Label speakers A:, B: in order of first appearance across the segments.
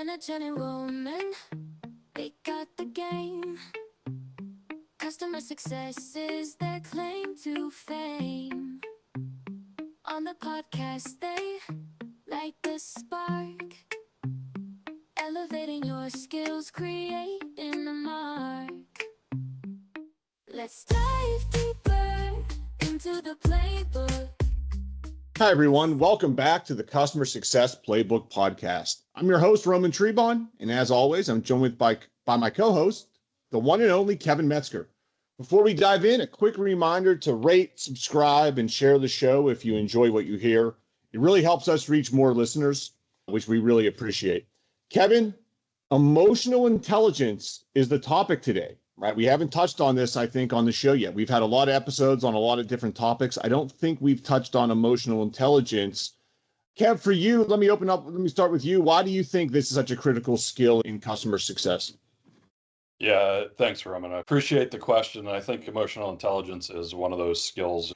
A: Energetic woman, they got the game. Customer success is their claim to fame. On the podcast, they light the spark, elevating your skills, creating a mark. Let's dive deeper into the playbook.
B: Hi, everyone. Welcome back to the Customer Success Playbook Podcast. I'm your host, Trebon, and as always, I'm joined by my co-host, the one and only Kevin Metzger. Before we dive in, a quick reminder to rate, subscribe, and share the show if you enjoy what you hear. It really helps us reach more listeners, which we really appreciate. Kevin, emotional intelligence is the topic today, right? We haven't touched on this, I think, on the show yet. We've had a lot of episodes on a lot of different topics. I don't think we've touched on emotional intelligence. Kev, for you, let me start with you. Why do you think this is such a critical skill in customer success?
C: Yeah, thanks, Roman. I appreciate the question. I think emotional intelligence is one of those skills.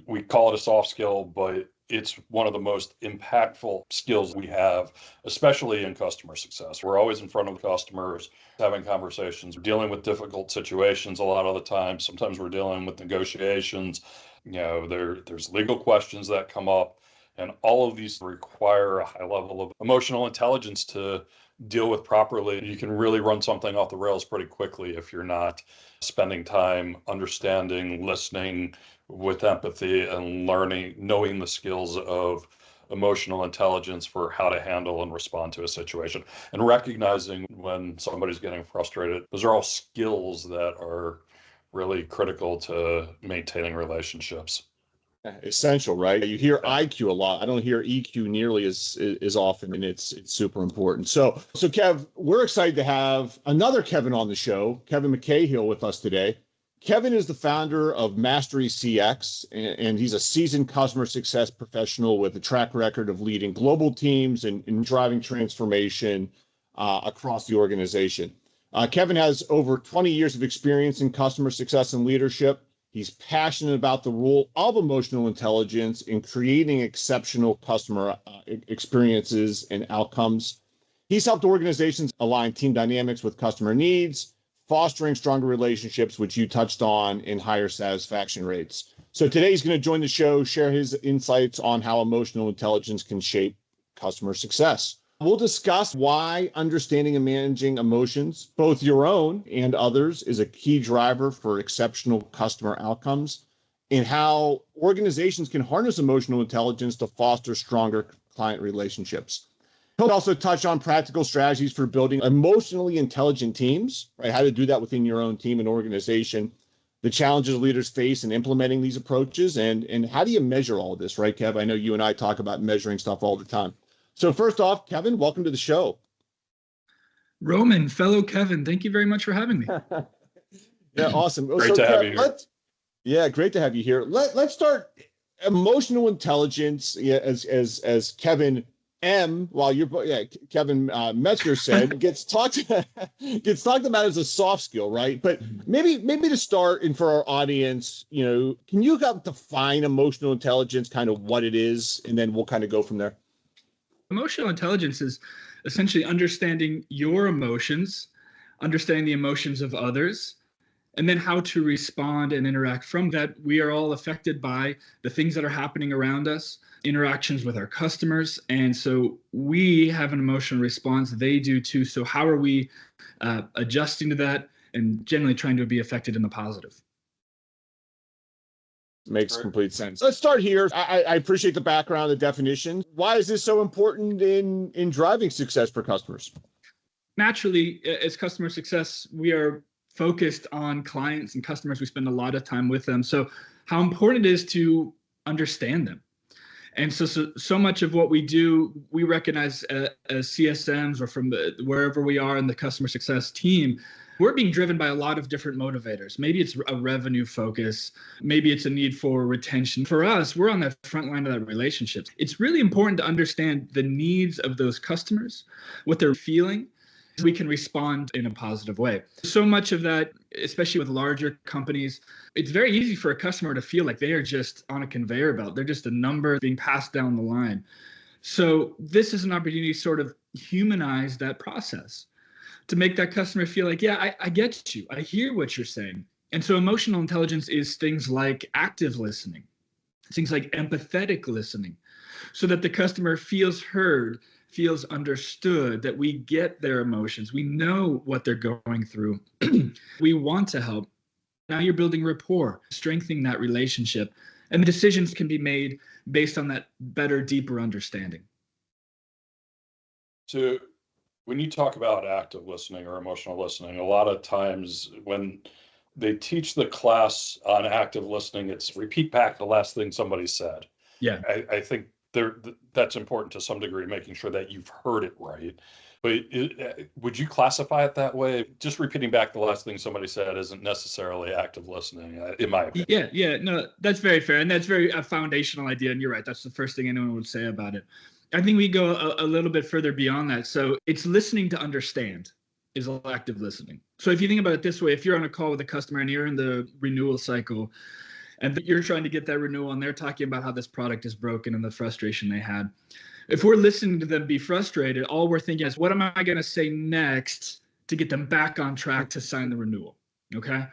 C: We call it a soft skill, but it's one of the most impactful skills we have, especially in customer success. We're always in front of customers, having conversations, dealing with difficult situations a lot of the time. Sometimes we're dealing with negotiations. There's legal questions that come up, and all of these require a high level of emotional intelligence to deal with properly. You can really run something off the rails pretty quickly if you're not spending time understanding, listening with empathy, and knowing the skills of emotional intelligence for how to handle and respond to a situation, and recognizing when somebody's getting frustrated. Those are all skills that are really critical to maintaining relationships.
B: Essential, right? You hear IQ a lot. I don't hear EQ nearly as often, and it's super important. So Kev, we're excited to have another Kevin on the show, Kevin McCahill, with us today. Kevin is the founder of MasteryCX, and he's a seasoned customer success professional with a track record of leading global teams and driving transformation across the organization. Kevin has over 20 years of experience in customer success and leadership. He's passionate about the role of emotional intelligence in creating exceptional customer experiences and outcomes. He's helped organizations align team dynamics with customer needs, fostering stronger relationships, which you touched on, and higher satisfaction rates. So today he's going to join the show, share his insights on how emotional intelligence can shape customer success. We'll discuss why understanding and managing emotions, both your own and others, is a key driver for exceptional customer outcomes, and how organizations can harness emotional intelligence to foster stronger client relationships. He'll also touch on practical strategies for building emotionally intelligent teams, right? How to do that within your own team and organization, the challenges leaders face in implementing these approaches, and how do you measure all of this, right, Kev? I know you and I talk about measuring stuff all the time. So first off, Kevin, welcome to the show.
D: Roman, fellow Kevin, thank you very much for having me.
B: Yeah, awesome.
C: Great to have you here.
B: Great to have you here. Let's start emotional intelligence. Yeah, as Kevin M. Kevin Metzger said, gets talked about as a soft skill, right? But maybe to start, and for our audience, can you define emotional intelligence, kind of what it is, and then we'll kind of go from there.
D: Emotional intelligence is essentially understanding your emotions, understanding the emotions of others, and then how to respond and interact from that. We are all affected by the things that are happening around us, interactions with our customers, and so we have an emotional response. They do too. So how are we adjusting to that and generally trying to be affected in the positive?
B: Makes complete sense. Let's start here. I appreciate the background, the definition. Why is this so important in driving success for customers?
D: Naturally, as customer success, we are focused on clients and customers. We spend a lot of time with them. So how important it is to understand them. And so much of what we do, we recognize as CSMs or from wherever we are in the customer success team, we're being driven by a lot of different motivators. Maybe it's a revenue focus. Maybe it's a need for retention. For us, we're on the front line of that relationship. It's really important to understand the needs of those customers, what they're feeling. We can respond in a positive way. So much of that, especially with larger companies, it's very easy for a customer to feel like they are just on a conveyor belt. They're just a number being passed down the line. So this is an opportunity to sort of humanize that process, to make that customer feel like, yeah, I get you. I hear what you're saying. And so emotional intelligence is things like active listening, things like empathetic listening, so that the customer feels heard, feels understood, that we get their emotions. We know what they're going through. We want to help. Now you're building rapport, strengthening that relationship, and the decisions can be made based on that better, deeper understanding.
C: So when you talk about active listening or emotional listening, a lot of times when they teach the class on active listening, it's repeat back the last thing somebody said.
D: Yeah.
C: I think that's important to some degree, making sure that you've heard it right. But would you classify it that way? Just repeating back the last thing somebody said isn't necessarily active listening, in my opinion.
D: Yeah, no, that's very fair. And that's a foundational idea. And you're right. That's the first thing anyone would say about it. I think we go a little bit further beyond that. So it's listening to understand is active listening. So if you think about it this way, if you're on a call with a customer and you're in the renewal cycle and you're trying to get that renewal and they're talking about how this product is broken and the frustration they had, if we're listening to them be frustrated, all we're thinking is, what am I going to say next to get them back on track to sign the renewal? Okay.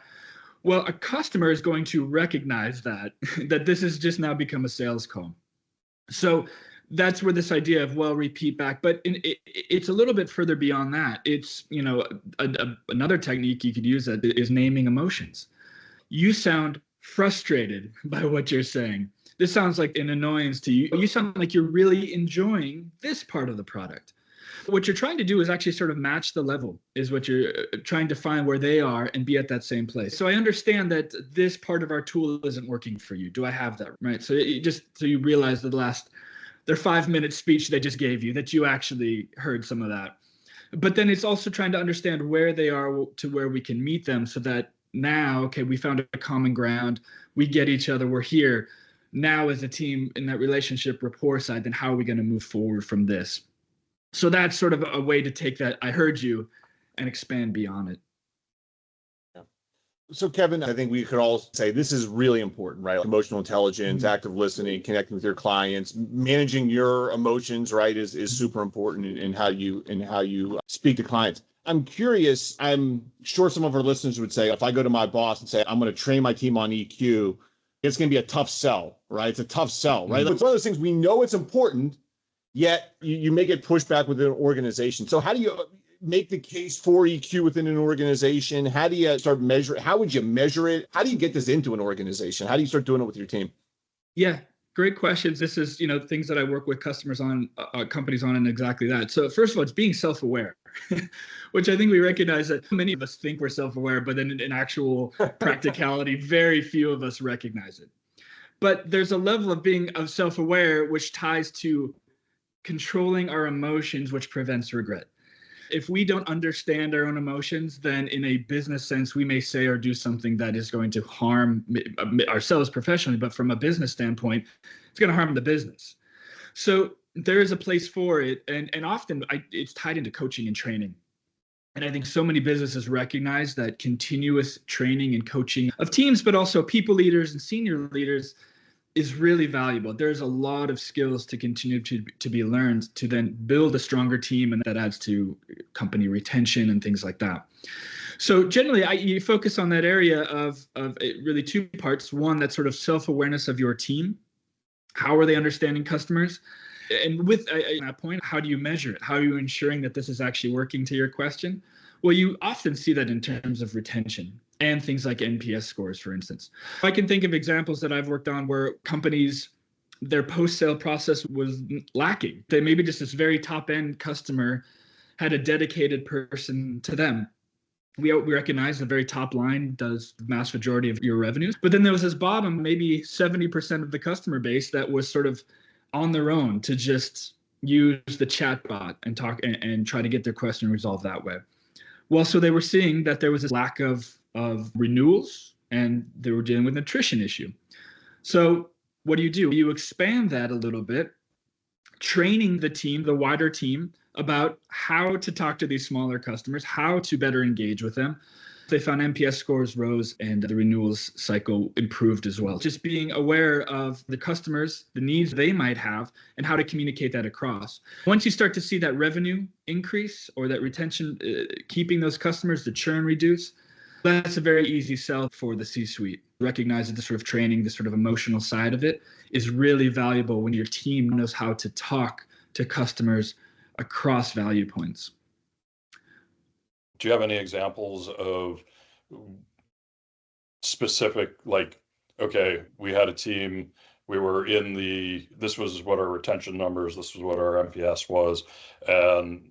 D: Well, a customer is going to recognize that this has just now become a sales call. So that's where this idea of, well, repeat back, but it's a little bit further beyond that. It's, another technique you could use that is naming emotions. You sound frustrated by what you're saying. This sounds like an annoyance to you. You sound like you're really enjoying this part of the product. What you're trying to do is actually sort of match the level, is what you're trying to find where they are and be at that same place. So I understand that this part of our tool isn't working for you. Do I have that? Right. So you realize their 5-minute speech they just gave you, that you actually heard some of that. But then it's also trying to understand where they are to where we can meet them, so that now, okay, we found a common ground. We get each other. We're here. Now as a team in that relationship rapport side, then how are we going to move forward from this? So that's sort of a way to take that I heard you and expand beyond it.
B: So Kevin, I think we could all say this is really important, right? Emotional intelligence, active listening, connecting with your clients, managing your emotions, right, is super important in how you speak to clients. I'm curious, I'm sure some of our listeners would say, if I go to my boss and say, I'm going to train my team on EQ, it's going to be a tough sell, right? It's a tough sell, right? It's one of those things, we know it's important, yet you may get pushed back within an organization. So how do you make the case for EQ within an organization? How do you start measuring? How would you measure it? How do you get this into an organization? How do you start doing it with your team?
D: Yeah, great questions. This is, things that I work with customers on, companies on, and exactly that. So first of all, it's being self-aware, which I think we recognize that many of us think we're self-aware, but then in actual practicality, very few of us recognize it. But there's a level of self-aware which ties to controlling our emotions, which prevents regret. If we don't understand our own emotions, then in a business sense, we may say or do something that is going to harm ourselves professionally, but from a business standpoint, it's going to harm the business. So there is a place for it. And often it's tied into coaching and training. And I think so many businesses recognize that continuous training and coaching of teams, but also people leaders and senior leaders, is really valuable. There's a lot of skills to continue to be learned to then build a stronger team, and that adds to company retention and things like that. So generally, you focus on that area of really two parts. One, that sort of self-awareness of your team. How are they understanding customers? And with that point, how do you measure it? How are you ensuring that this is actually working, to your question? Well, you often see that in terms of retention and things like NPS scores, for instance. I can think of examples that I've worked on where companies, their post-sale process was lacking. They maybe just this very top-end customer had a dedicated person to them. We recognize the very top line does the vast majority of your revenues, but then there was this bottom, maybe 70% of the customer base that was sort of on their own to just use the chatbot and talk and try to get their question resolved that way. Well, so they were seeing that there was a lack of renewals, and they were dealing with an attrition issue. So what do? You expand that a little bit, training the team, the wider team, about how to talk to these smaller customers, how to better engage with them. They found NPS scores rose and the renewals cycle improved as well. Just being aware of the customers, the needs they might have, and how to communicate that across. Once you start to see that revenue increase or that retention, keeping those customers, the churn reduce, that's a very easy sell for the C-suite. Recognize that the sort of training, the sort of emotional side of it is really valuable when your team knows how to talk to customers across value points.
C: Do you have any examples of specific, like, okay, we had a team, we were in this was what our retention numbers, this was what our NPS was, and,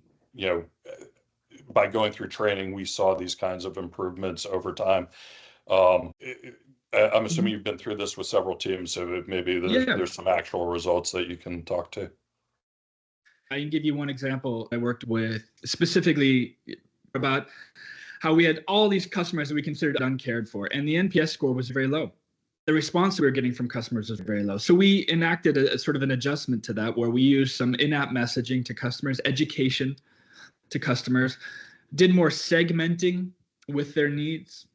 C: by going through training, we saw these kinds of improvements over time. I'm assuming you've been through this with several teams, so maybe there's some actual results that you can talk to.
D: I can give you one example. I worked with specifically about how we had all these customers that we considered uncared for, and the NPS score was very low. The response we were getting from customers was very low. So we enacted a sort of an adjustment to that, where we used some in-app messaging to customers, education to customers, did more segmenting with their needs.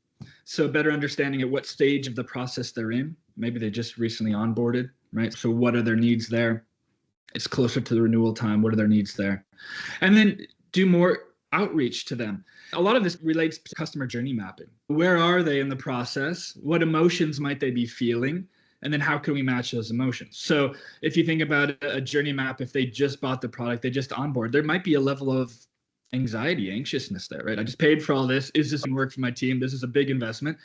D: So better understanding at what stage of the process they're in. Maybe they just recently onboarded, right? So what are their needs there? It's closer to the renewal time. What are their needs there? And then do more outreach to them. A lot of this relates to customer journey mapping. Where are they in the process? What emotions might they be feeling? And then how can we match those emotions? So if you think about a journey map, if they just bought the product, they just onboard, there might be a level of anxiety, anxiousness there, right? I just paid for all this. Is this going to work for my team? This is a big investment.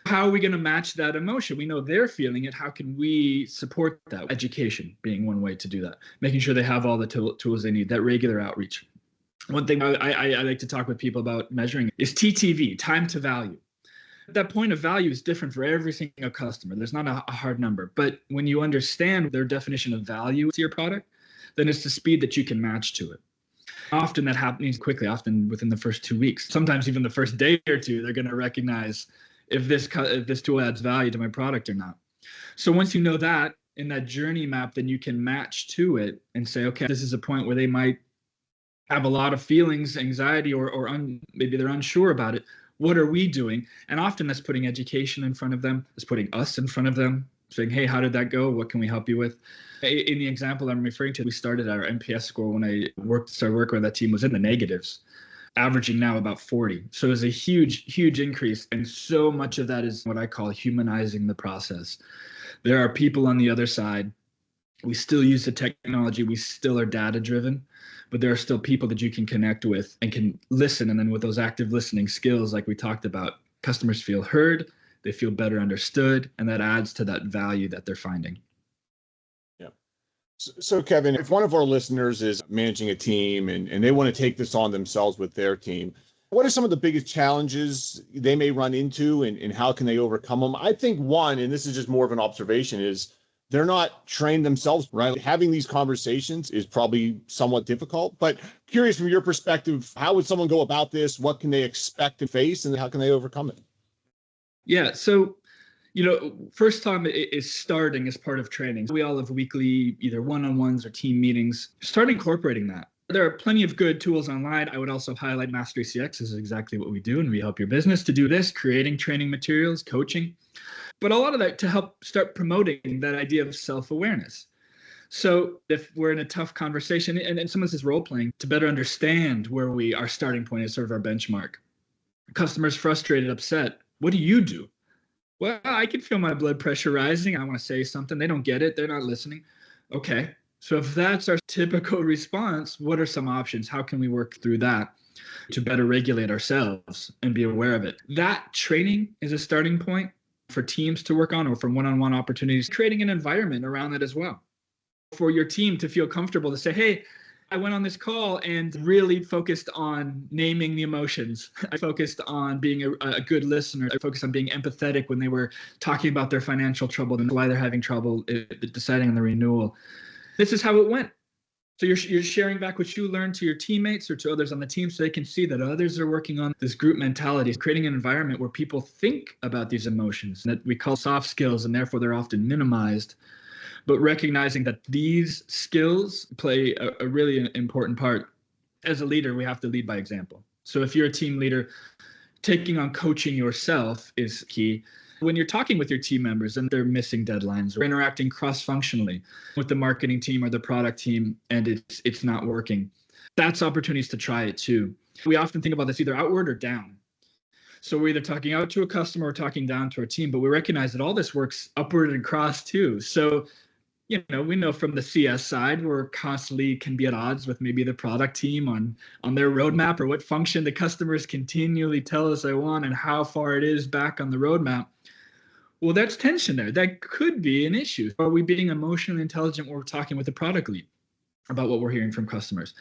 D: How are we going to match that emotion? We know they're feeling it. How can we support that? Education being one way to do that. Making sure they have all the tools they need, that regular outreach. One thing I like to talk with people about measuring is TTV, time to value. That point of value is different for every single customer. There's not a hard number. But when you understand their definition of value to your product, then it's the speed that you can match to it. Often that happens quickly, often within the first 2 weeks. Sometimes even the first day or two, they're going to recognize if this tool adds value to my product or not. So once you know that in that journey map, then you can match to it and say, okay, this is a point where they might have a lot of feelings, anxiety, or maybe they're unsure about it. What are we doing? And often that's putting education in front of them. It's putting us in front of them, saying, hey, how did that go? What can we help you with? In the example I'm referring to, we started our NPS score when I started working with that team was in the negatives, averaging now about 40. So it was a huge, huge increase. And so much of that is what I call humanizing the process. There are people on the other side. We still use the technology. We still are data driven, but there are still people that you can connect with and can listen. And then with those active listening skills, like we talked about, customers feel heard, they feel better understood, and that adds to that value that they're finding.
B: Yeah. So Kevin, if one of our listeners is managing a team and they want to take this on themselves with their team, what are some of the biggest challenges they may run into and how can they overcome them? I think one, and this is just more of an observation, is they're not trained themselves, right? Having these conversations is probably somewhat difficult, but curious from your perspective, how would someone go about this? What can they expect to face and how can they overcome it?
D: Yeah. So, first time is starting as part of training. We all have weekly, either one-on-ones or team meetings. Start incorporating that. There are plenty of good tools online. I would also highlight MasteryCX. This is exactly what we do, and we help your business to do this, creating training materials, coaching. But a lot of that to help start promoting that idea of self-awareness. So if we're in a tough conversation and someone says role-playing, to better understand where our starting point is sort of our benchmark. Customers frustrated, upset. What do you do? Well, I can feel my blood pressure rising. I want to say something. They don't get it. They're not listening. Okay. So if that's our typical response, what are some options? How can we work through that to better regulate ourselves and be aware of it? That training is a starting point for teams to work on, or for one-on-one opportunities, creating an environment around that as well. For your team to feel comfortable to say, hey, I went on this call and really focused on naming the emotions. I focused on being a good listener. I focused on being empathetic when they were talking about their financial trouble and why they're having trouble deciding on the renewal. This is how it went. So you're sharing back what you learned to your teammates or to others on the team so they can see that others are working on this group mentality, creating an environment where people think about these emotions that we call soft skills, and therefore they're often minimized. But recognizing that these skills play a really important part. As a leader, we have to lead by example. So if you're a team leader, taking on coaching yourself is key. When you're talking with your team members and they're missing deadlines or interacting cross-functionally with the marketing team or the product team and it's not working, that's opportunities to try it too. We often think about this either outward or down. So we're either talking out to a customer or talking down to our team, but we recognize that all this works upward and cross too. So, we know from the CS side, we're constantly can be at odds with maybe the product team on their roadmap or what function the customers continually tell us they want and how far it is back on the roadmap. Well, that's tension there. That could be an issue. Are we being emotionally intelligent when we're talking with the product lead about what we're hearing from customers?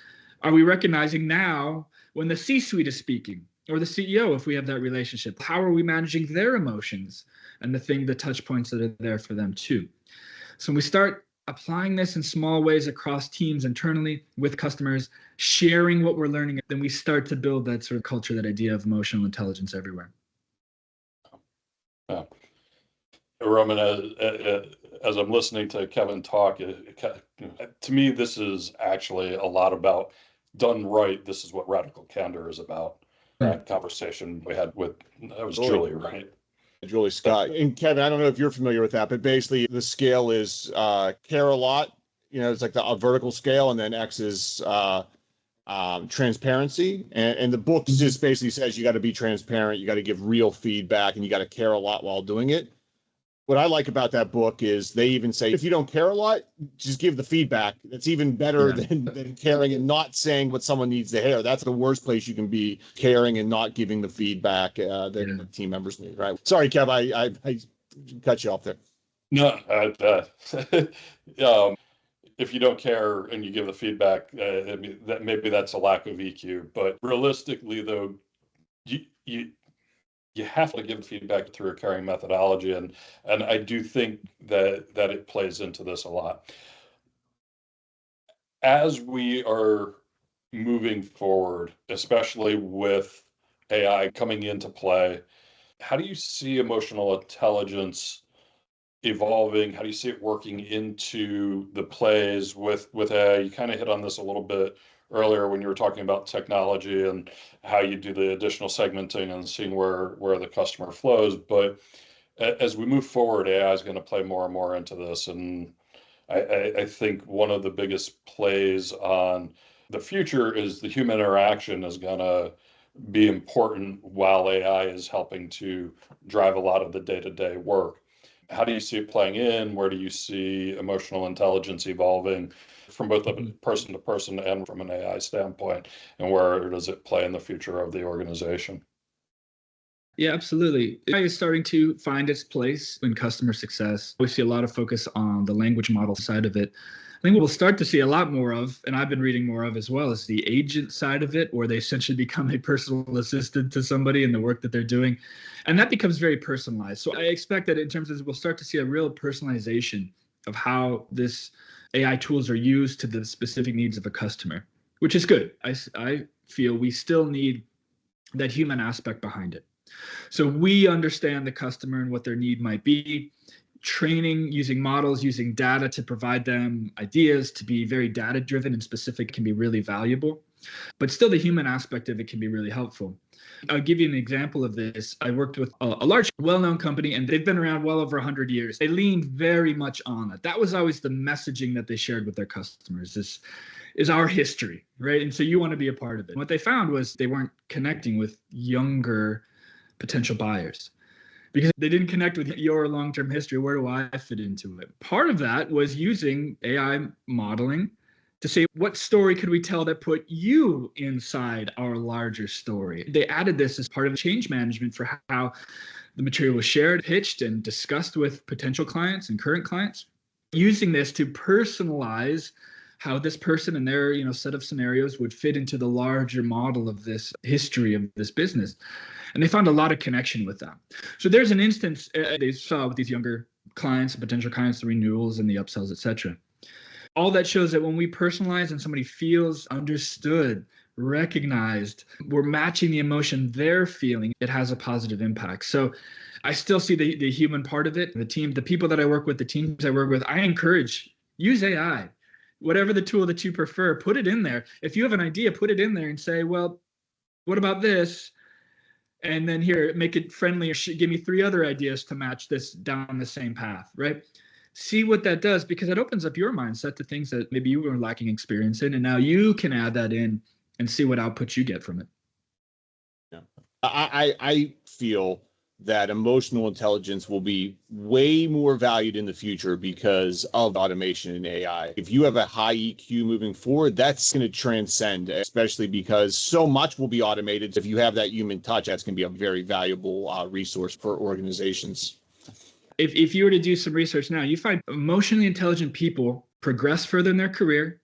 D: Are we recognizing now when the C-suite is speaking or the CEO, if we have that relationship, how are we managing their emotions and the touch points that are there for them too? So when we start applying this in small ways across teams internally with customers, sharing what we're learning, then we start to build that sort of culture, that idea of emotional intelligence everywhere.
C: Yeah. Roman, as I'm listening to Kevin talk, to me, this is actually a lot about done right. This is what radical candor is about. That conversation we had with, that was Julie, right?
B: Julie Scott. And Kevin, I don't know if you're familiar with that, but basically the scale is care a lot. It's like a vertical scale, and then X is transparency. And the book just basically says you got to be transparent, you got to give real feedback, and you got to care a lot while doing it. What I like about that book is they even say, if you don't care a lot, just give the feedback. That's even better than caring and not saying what someone needs to hear. That's the worst place you can be, caring and not giving the feedback that the team members need, right? Sorry, Kev, I cut you off there.
C: No, if you don't care and you give the feedback, maybe that's a lack of EQ. But realistically, though, you have to give feedback through a caring methodology, and I do think that it plays into this a lot. As we are moving forward, especially with AI coming into play, how do you see emotional intelligence evolving? How do you see it working into the plays with AI? You kind of hit on this a little bit earlier when you were talking about technology and how you do the additional segmenting and seeing where the customer flows. But as we move forward, AI is going to play more and more into this. And I think one of the biggest plays on the future is the human interaction is going to be important while AI is helping to drive a lot of the day-to-day work. How do you see it playing in? Where do you see emotional intelligence evolving from both a person to person and from an AI standpoint? And where does it play in the future of the organization?
D: Yeah, absolutely. AI is starting to find its place in customer success. We see a lot of focus on the language model side of it. I think what we'll start to see a lot more of, and I've been reading more of as well, is the agent side of it, where they essentially become a personal assistant to somebody in the work that they're doing. And that becomes very personalized. So I expect that in terms of, we'll start to see a real personalization of how this AI tools are used to the specific needs of a customer, which is good. I feel we still need that human aspect behind it. So we understand the customer and what their need might be. Training, using models, using data to provide them ideas, to be very data driven and specific can be really valuable, but still the human aspect of it can be really helpful. I'll give you an example of this. I worked with a large, well-known company, and they've been around well over 100 years. They leaned very much on it. That was always the messaging that they shared with their customers. This is our history, right? And so you want to be a part of it. What they found was they weren't connecting with younger potential buyers, because they didn't connect with your long-term history. Where do I fit into it? Part of that was using AI modeling to say, what story could we tell that put you inside our larger story? They added this as part of change management for how the material was shared, pitched, and discussed with potential clients and current clients, using this to personalize how this person and their set of scenarios would fit into the larger model of this history of this business. And they found a lot of connection with that. So there's an instance they saw with these younger clients and potential clients, the renewals and the upsells, et cetera. All that shows that when we personalize and somebody feels understood, recognized, we're matching the emotion they're feeling, it has a positive impact. So I still see the human part of it. The team, the people that I work with, the teams I work with, I encourage, use AI. Whatever the tool that you prefer, put it in there. If you have an idea, put it in there and say, well, what about this? And then here, make it friendly, or give me 3 other ideas to match this down the same path, right? See what that does, because it opens up your mindset to things that maybe you were lacking experience in, and now you can add that in and see what output you get from it.
B: Yeah. I feel that emotional intelligence will be way more valued in the future because of automation and AI. If you have a high EQ moving forward, that's going to transcend, especially because so much will be automated. If you have that human touch, that's going to be a very valuable resource for organizations.
D: If you were to do some research now, you find emotionally intelligent people progress further in their career,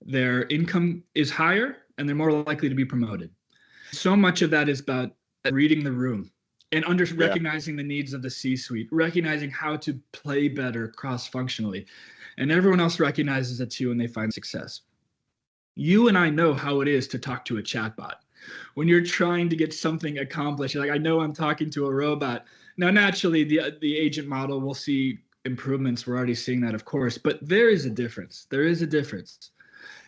D: their income is higher, and they're more likely to be promoted. So much of that is about reading the room and recognizing the needs of the C-suite, recognizing how to play better cross-functionally. And everyone else recognizes it too, and they find success. You and I know how it is to talk to a chatbot. When you're trying to get something accomplished, like, I know I'm talking to a robot. Now, naturally, the agent model will see improvements. We're already seeing that, of course, but there is a difference. There is a difference.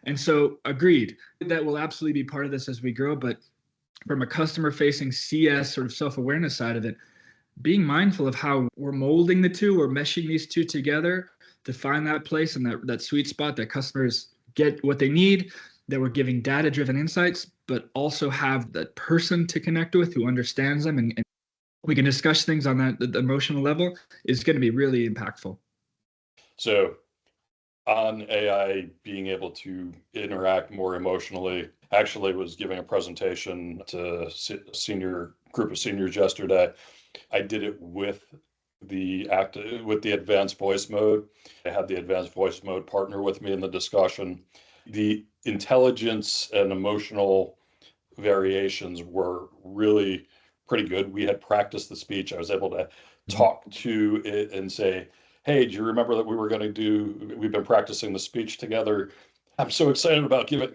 D: And so, agreed, that will absolutely be part of this as we grow, but from a customer-facing CS sort of self-awareness side of it, being mindful of how we're molding the two, we're meshing these two together to find that place and that sweet spot that customers get what they need, that we're giving data-driven insights, but also have that person to connect with who understands them, and we can discuss things on the emotional level, is going to be really impactful.
C: So on AI being able to interact more emotionally, actually was giving a presentation to a group of seniors yesterday. I did it with the advanced voice mode. I had the advanced voice mode partner with me in the discussion. The intelligence and emotional variations were really pretty good. We had practiced the speech. I was able to talk to it and say, hey, do you remember that we've been practicing the speech together? I'm so excited about giving,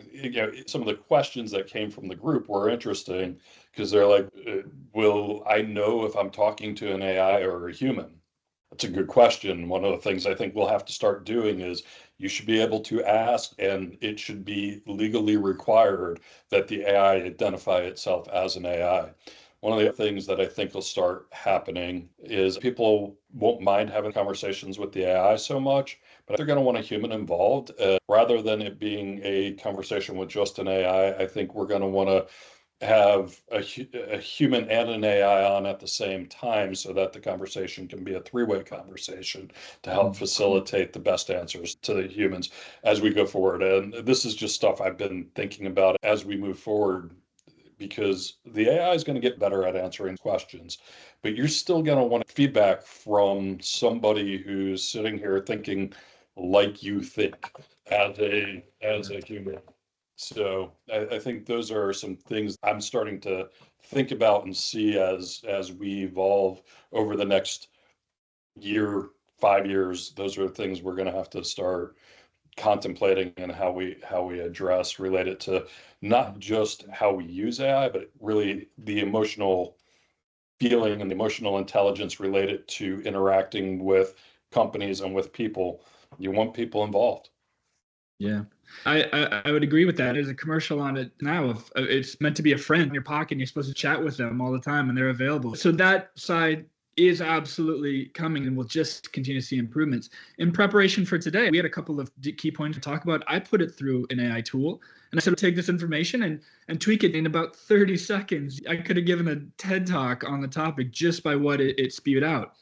C: some of the questions that came from the group were interesting, because they're like, will I know if I'm talking to an AI or a human? That's a good question. One of the things I think we'll have to start doing is you should be able to ask, and it should be legally required that the AI identify itself as an AI. One of the things that I think will start happening is people won't mind having conversations with the AI so much, but they're going to want a human involved. Rather than it being a conversation with just an AI, I think we're going to want to have a human and an AI on at the same time, so that the conversation can be a 3-way conversation to help facilitate the best answers to the humans as we go forward. And this is just stuff I've been thinking about as we move forward, because the AI is going to get better at answering questions, but you're still going to want feedback from somebody who's sitting here thinking like you think as a human. So I think those are some things I'm starting to think about and see as we evolve over the next year, 5 years. Those are things we're going to have to start contemplating, and how we address related to not just how we use AI, but really the emotional feeling and the emotional intelligence related to interacting with companies and with people. You want people involved.
D: Yeah, I would agree with that. There's a commercial on it now of it's meant to be a friend in your pocket, and you're supposed to chat with them all the time, and they're available. So that side is absolutely coming, and we'll just continue to see improvements. In preparation for today, we had a couple of key points to talk about. I put it through an AI tool, and I said, take this information and tweak it in about 30 seconds. I could have given a TED talk on the topic just by what it spewed out.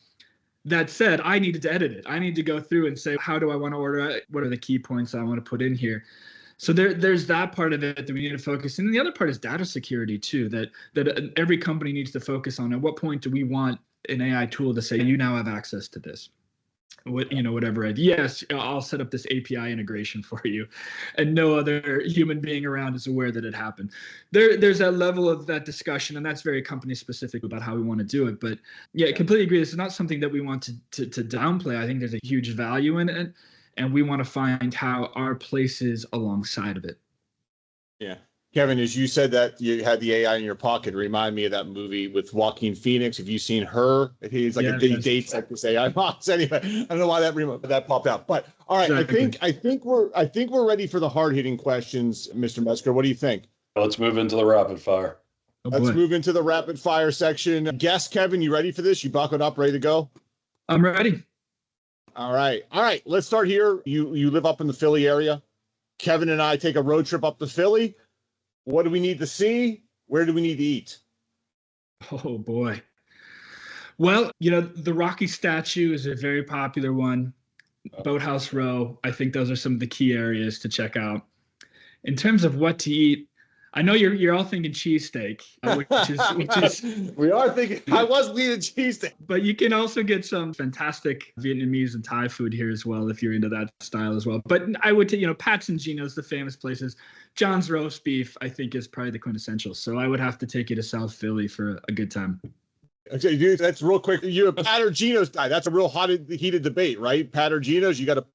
D: That said, I needed to edit it. I need to go through and say, how do I want to order it? What are the key points I want to put in here? So there's that part of it that we need to focus in. And the other part is data security too, that every company needs to focus on. At what point do we want an AI tool to say, you now have access to this? Whatever. Yes, I'll set up this API integration for you, and no other human being around is aware that it happened. There's that level of that discussion, and that's very company specific about how we want to do it. But yeah, I completely agree. This is not something that we want to downplay. I think there's a huge value in it, and we want to find how our place is alongside of it.
B: Yeah. Kevin, as you said that you had the AI in your pocket, remind me of that movie with Joaquin Phoenix. Have you seen Her? He's like he dates like this AI box. Anyway, I don't know why that popped out. But all right, exactly. I think we're ready for the hard hitting questions, Mr. Metzger. What do you think?
C: Let's move into the rapid fire.
D: Oh,
B: Let's
D: boy.
B: move into the rapid fire section. Guess, Kevin, you ready for this? You buckled up, ready to go?
D: I'm ready.
B: All right. Let's start here. You live up in the Philly area. Kevin and I take a road trip up to Philly. What do we need to see? Where do we need to eat?
D: Oh, boy. Well, the Rocky statue is a very popular one. Boathouse Row. I think those are some of the key areas to check out. In terms of what to eat, I know you're all thinking cheesesteak, which is
B: We are thinking. I was leading cheesesteak.
D: but you can also get some fantastic Vietnamese and Thai food here as well if you're into that style as well. But I would take, Pat's and Gino's, the famous places. John's roast beef, I think, is probably the quintessential. So I would have to take you to South Philly for a good time.
B: Okay, dude, that's real quick. You're a Pat or Gino's guy. That's a real heated debate, right? Pat or Gino's, you got to.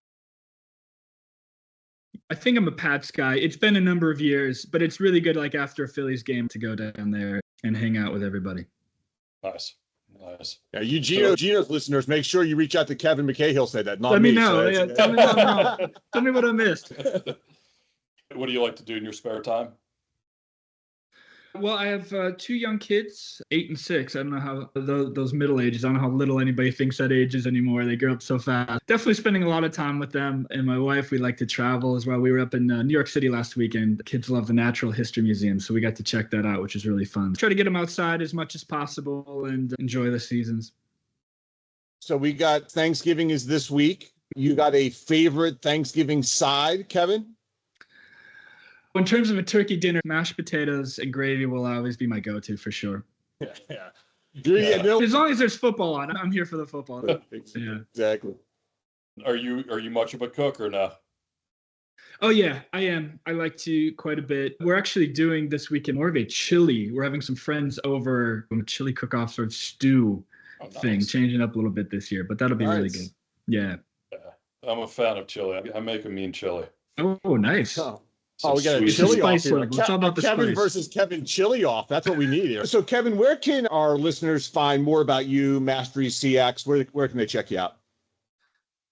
D: I think I'm a Pats guy. It's been a number of years, but it's really good, like after a Phillies game, to go down there and hang out with everybody.
C: Nice.
B: Yeah, you Gino's listeners, make sure you reach out to Kevin McCahill. Say that, not
D: Let me
B: me.
D: know.
B: So
D: Yeah, tell me what I'm wrong. Tell me what I missed.
C: What do you like to do in your spare time?
D: Well, I have 2 young kids, 8 and 6. I don't know how those middle ages. I don't know how little anybody thinks that age is anymore. They grow up so fast. Definitely spending a lot of time with them. And my wife, we like to travel as well. We were up in New York City last weekend. The kids love the Natural History Museum, so we got to check that out, which is really fun. Try to get them outside as much as possible and enjoy the seasons.
B: So we got Thanksgiving is this week. You got a favorite Thanksgiving side, Kevin?
D: In terms of a turkey dinner, mashed potatoes and gravy will always be my go-to for sure.
B: Yeah.
D: As long as there's football on, I'm here for the football. Yeah.
B: Exactly.
C: Are you much of a cook or no?
D: Oh yeah, I am. I like to quite a bit. We're actually doing this weekend more of a chili. We're having some friends over, a chili cook-off sort of stew thing, changing up a little bit this year, but that'll be really good. Yeah.
C: I'm a fan of chili. I make a mean chili.
D: Oh, nice.
B: Oh, we got a
C: Sweet.
B: chili off
D: Spice
B: here.
D: level. It's all about the
B: Kevin
D: spice.
B: versus Kevin chili off. That's what we need here. So, Kevin, where can our listeners find more about you, MasteryCX? Where can they check you out?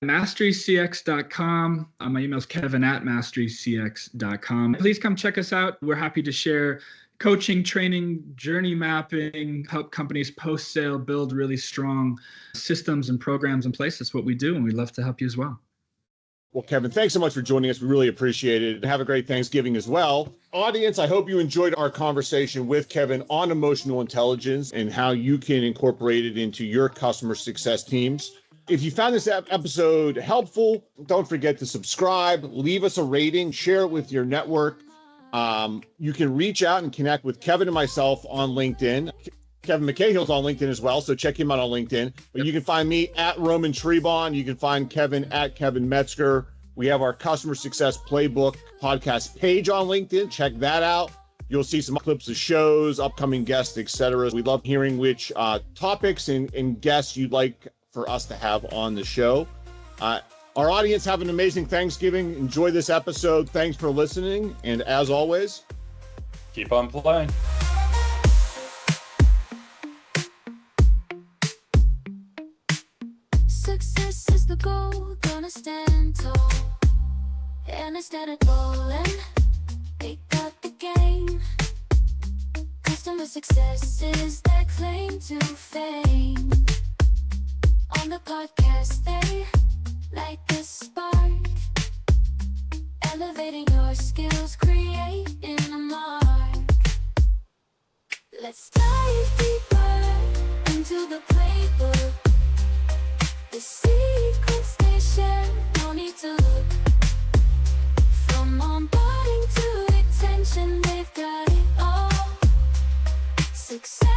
D: MasteryCX.com. My email is kevin@MasteryCX.com. Please come check us out. We're happy to share coaching, training, journey mapping, help companies post-sale build really strong systems and programs in place. That's what we do, and we'd love to help you as well.
B: Well, Kevin, thanks so much for joining us. We really appreciate it. Have a great Thanksgiving as well. Audience, I hope you enjoyed our conversation with Kevin on emotional intelligence and how you can incorporate it into your customer success teams. If you found this episode helpful, don't forget to subscribe, leave us a rating, share it with your network. You can reach out and connect with Kevin and myself on LinkedIn. Kevin McCahill's on LinkedIn as well, so check him out on LinkedIn. But you can find me at Roman Trebon. You can find Kevin at Kevin Metzger. We have our Customer Success Playbook Podcast page on LinkedIn. Check that out. You'll see some clips of shows, upcoming guests, etc. We love hearing which topics and guests you'd like for us to have on the show. Our audience, have an amazing Thanksgiving. Enjoy this episode. Thanks for listening. And as always,
C: Keep on playing.
A: Success is the goal, gonna stand tall. And instead of rolling, they got the game. Customer success is their claim to fame. On the podcast, they light the spark. Elevating your skills, creating a mark. Let's dive deeper into the playbook. The secrets they share, no need to look. From onboarding to retention, they've got it all. Success